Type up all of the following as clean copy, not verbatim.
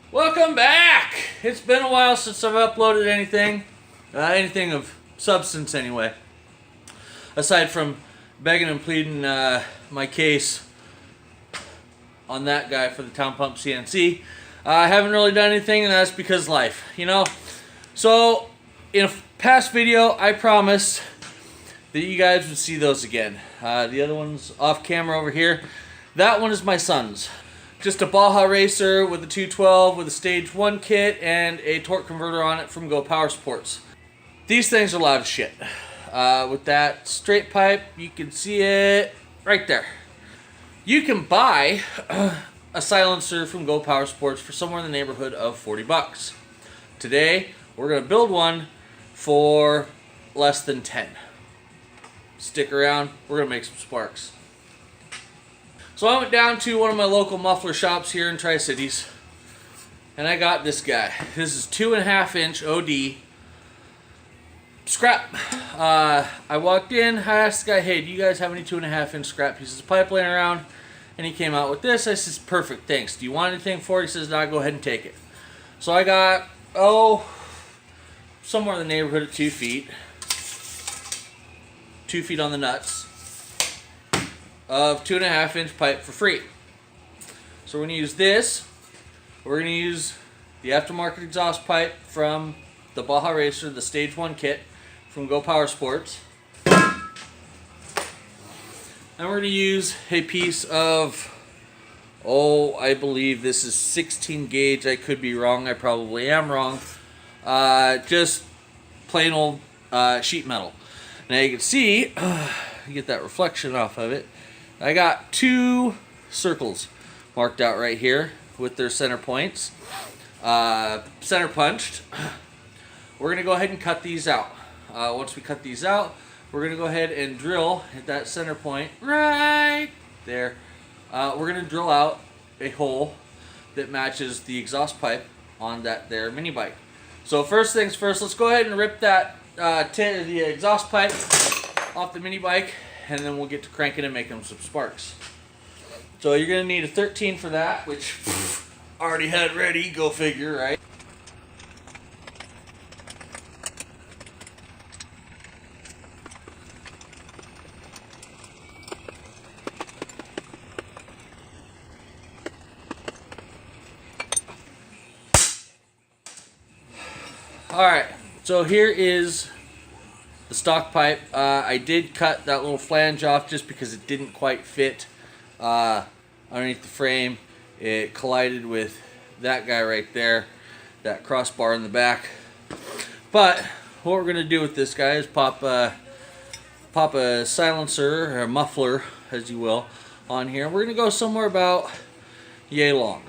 Welcome back! It's been a while since I've uploaded anything. Anything of substance anyway. Aside from begging and pleading my case on that guy for the Town Pump CNC. I haven't really done anything, and that's because life, you know? So, in a past video, I promised that you guys would see those again. The other one's off camera over here. That one is my son's. Just a Baja Racer with a 212 with a stage 1 kit and a torque converter on it from Go Power Sports. These things are loud as shit. With that straight pipe, you can see it right there. You can buy a silencer from Go Power Sports for somewhere in the neighborhood of 40 bucks. Today, we're going to build one for less than 10. Stick around, we're going to make some sparks. So I went down to one of my local muffler shops here in Tri-Cities, and I got this guy. This is 2.5 inch OD scrap. I walked in, I asked the guy, hey, do you guys have any 2.5 inch scrap pieces of pipe laying around? And he came out with this. I says, perfect, thanks. Do you want anything for it? He says, no, go ahead and take it. So I got, somewhere in the neighborhood of 2 feet. 2 feet on the nuts of 2.5 inch pipe for free. So we're going to use this. We're going to use the aftermarket exhaust pipe from the Baja Racer, the stage 1 kit from Go Power Sports. And we're going to use a piece of, I believe this is 16 gauge. I could be wrong. I probably am wrong. Just plain old sheet metal. Now you can see, you get that reflection off of it. I got 2 circles marked out right here with their center points, center punched. We're going to go ahead and cut these out. Once we cut these out, we're going to go ahead and drill at that center point right there. We're going to drill out a hole that matches the exhaust pipe on that there mini bike. So first things first, let's go ahead and rip that the exhaust pipe off the mini bike, and then we'll get to cranking and making some sparks. So you're going to need a 13 for that, which already had it ready, go figure, right? Alright, so here is the stock pipe. I did cut that little flange off just because it didn't quite fit underneath the frame. It collided with that guy right there, that crossbar in the back. But what we're going to do with this guy is pop a silencer, or a muffler, as you will, on here. We're going to go somewhere about yay long.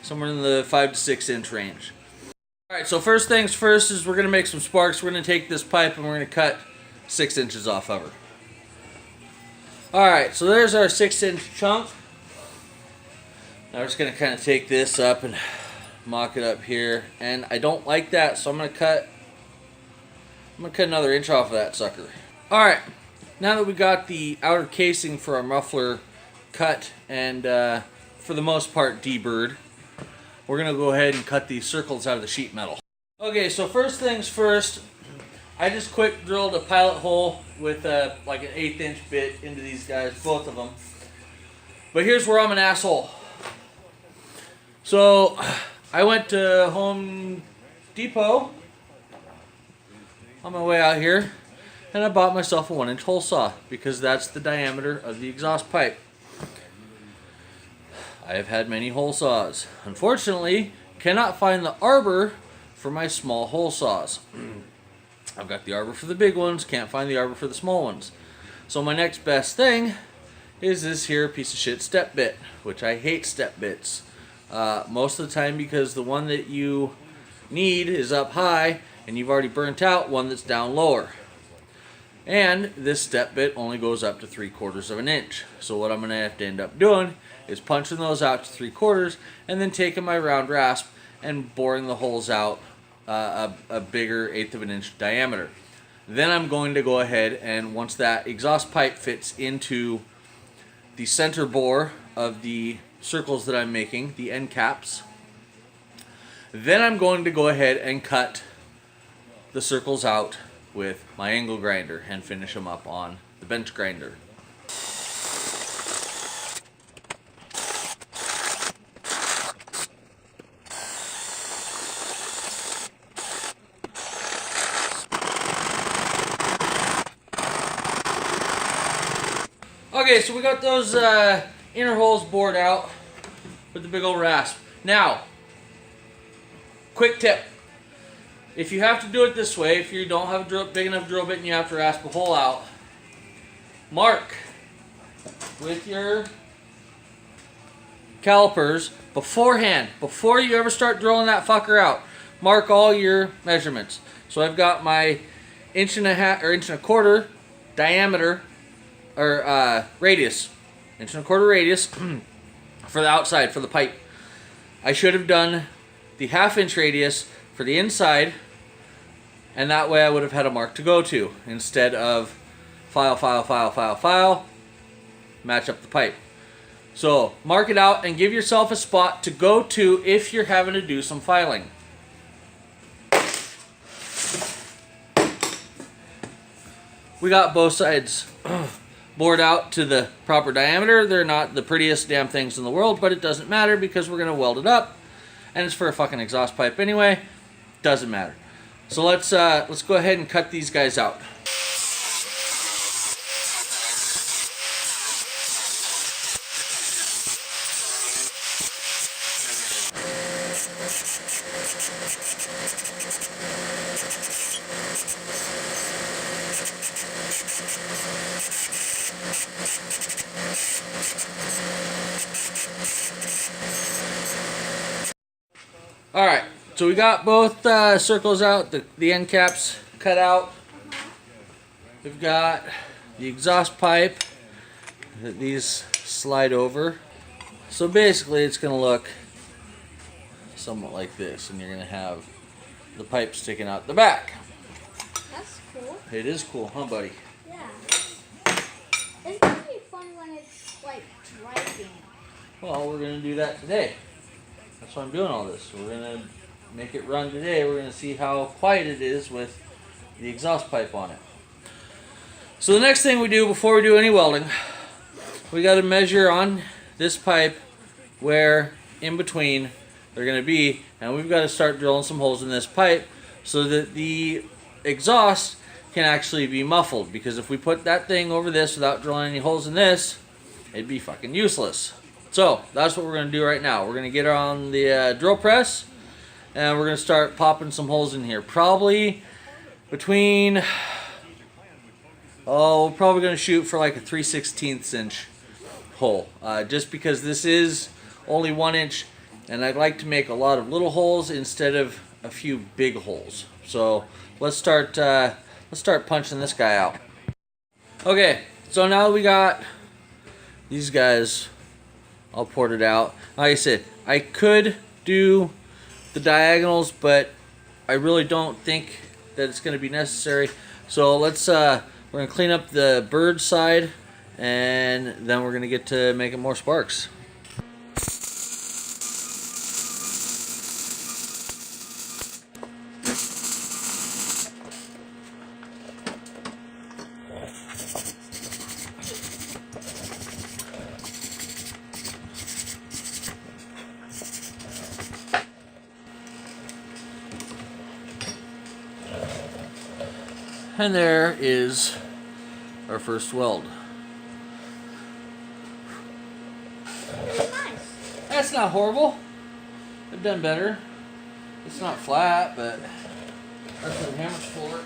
Somewhere in the 5 to 6 inch range. Alright, so first things first is we're going to make some sparks. We're going to take this pipe and we're going to cut 6 inches off of her. Alright, so there's our 6 inch chunk. Now we're just going to kind of take this up and mock it up here. And I don't like that, so I'm going to cut another inch off of that sucker. Alright, now that we got the outer casing for our muffler cut and for the most part deburred, we're going to go ahead and cut these circles out of the sheet metal. Okay, so first things first, I just quick drilled a pilot hole with like an 1/8 inch bit into these guys, both of them. But here's where I'm an asshole. So I went to Home Depot on my way out here, and I bought myself a 1 inch hole saw because that's the diameter of the exhaust pipe. I have had many hole saws. Unfortunately, cannot find the arbor for my small hole saws. I've got the arbor for the big ones, can't find the arbor for the small ones. So my next best thing is this here piece of shit step bit, which I hate step bits. Most of the time because the one that you need is up high and you've already burnt out one that's down lower. And this step bit only goes up to 3/4 of an inch. So what I'm going to have to end up doing is punching those out to 3/4 and then taking my round rasp and boring the holes out a bigger 1/8 of an inch diameter. Then I'm going to go ahead and once that exhaust pipe fits into the center bore of the circles that I'm making, the end caps, Then I'm going to go ahead and cut the circles out with my angle grinder and finish them up on the bench grinder. Okay, so we got those inner holes bored out with the big old rasp. Now, quick tip. If you have to do it this way, if you don't have a big enough drill bit and you have to rasp a hole out, mark with your calipers beforehand, before you ever start drilling that fucker out. Mark all your measurements. So I've got my 1.5 or 1.25 inch diameter or radius, 1.25 inch radius for the outside for the pipe. I should have done the 1/2 inch radius for the inside, and that way I would have had a mark to go to instead of file, match up the pipe. So mark it out and give yourself a spot to go to if you're having to do some filing. We got both sides bored out to the proper diameter. They're not the prettiest damn things in the world, but it doesn't matter because we're going to weld it up, and it's for a fucking exhaust pipe anyway. Doesn't matter. So let's go ahead and cut these guys out. Alright, so we got both circles out, the end caps cut out. We've got the exhaust pipe that these slide over. So basically it's going to look somewhat like this, and you're going to have the pipe sticking out the back. That's cool. It is cool, huh buddy? Yeah. It's going to be fun when it's like driving. Well, we're going to do that today. That's why I'm doing all this. We're going to make it run today. We're going to see how quiet it is with the exhaust pipe on it. So the next thing we do before we do any welding, we got to measure on this pipe where in between they're going to be, and we've got to start drilling some holes in this pipe so that the exhaust can actually be muffled, because if we put that thing over this without drilling any holes in this, it'd be fucking useless. So that's what we're going to do right now. We're going to get on the drill press, and we're going to start popping some holes in here. Probably between, we're probably going to shoot for like a 3/16 inch hole. Just because this is only 1 inch, and I'd like to make a lot of little holes instead of a few big holes. So let's start punching this guy out. Okay, so now we got these guys all ported out. Like I said, I could do the diagonals, but I really don't think that it's going to be necessary. So let's we're going to clean up the bird side, and then we're going to get to making more sparks. And there is our first weld. Nice. That's not horrible. I've done better. It's not flat, but that's what the hammer's for.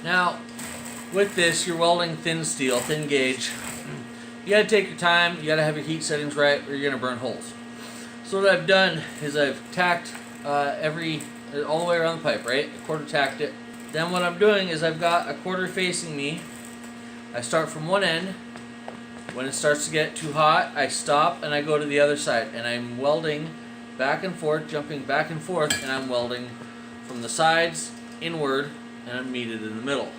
Now, with this, you're welding thin steel, thin gauge. You gotta take your time, you gotta have your heat settings right, or you're gonna burn holes. So what I've done is I've tacked all the way around the pipe, right? A quarter tacked it. Then what I'm doing is I've got a quarter facing me I start from one end. When it starts to get too hot, I stop and I go to the other side, and I'm welding back and forth, jumping back and forth, and I'm welding from the sides inward, and I'm meted in the middle.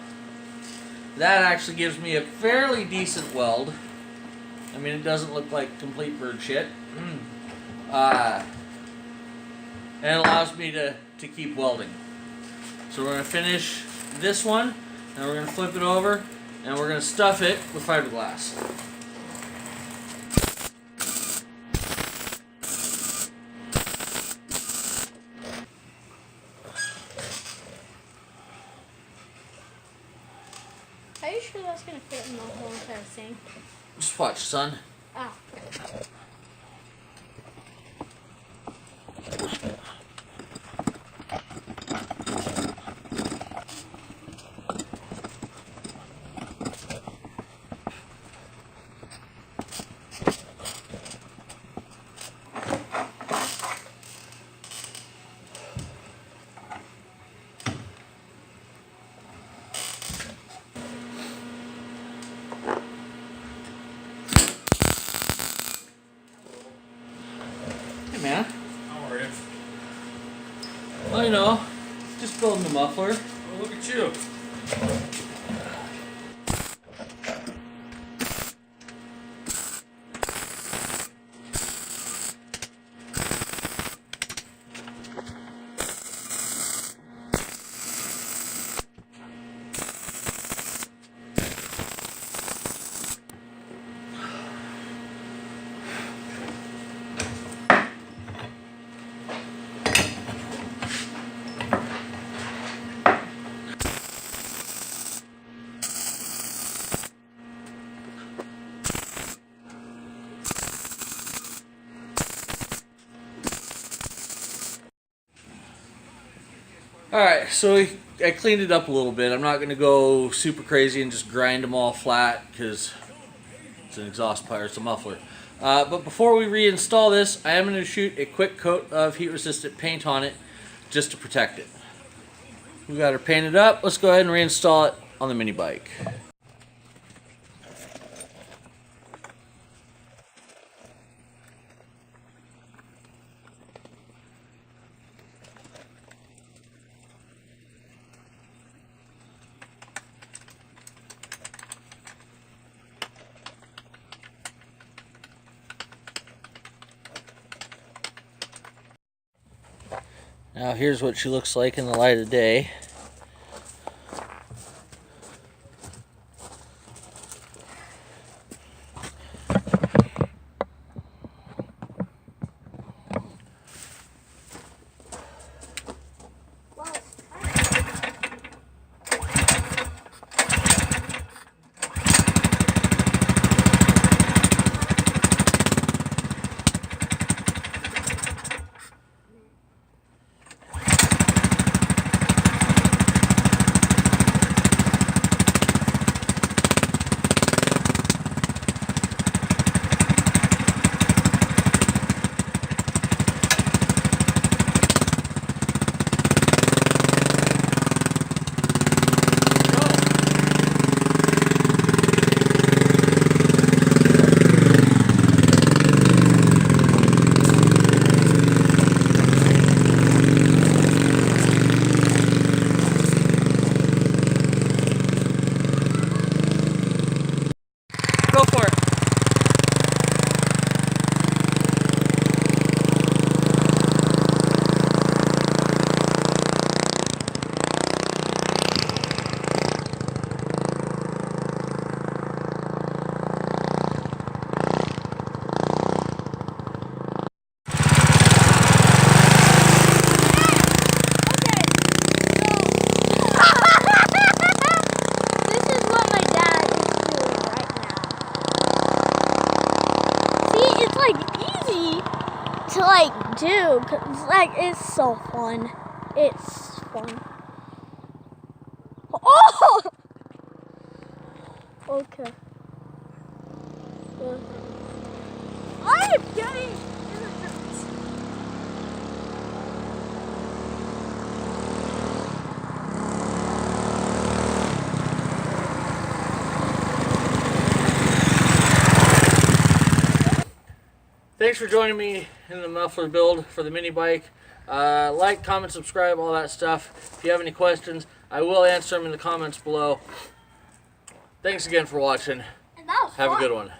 That actually gives me a fairly decent weld. I mean, it doesn't look like complete bird shit. And it allows me to keep welding. So we're going to finish this one, and we're going to flip it over, and we're going to stuff it with fiberglass. Are you sure that's gonna fit in the whole entire thing? Just watch, son. Ah. Hey, man. How are you? Well, you know, just building the muffler. Oh, look at you. Alright, so I cleaned it up a little bit. I'm not going to go super crazy and just grind them all flat because it's an exhaust pipe, it's a muffler. But before we reinstall this, I am going to shoot a quick coat of heat-resistant paint on it just to protect it. We got her painted up. Let's go ahead and reinstall it on the mini bike. Now here's what she looks like in the light of day. Go for it. To like do, cause like it's so fun. It's fun. Oh! Okay. I am getting. thanks for joining me in the muffler build for the mini bike. Like, comment, subscribe, all that stuff. If you have any questions, I will answer them in the comments below. Thanks again for watching. And that was Have fun. a good one.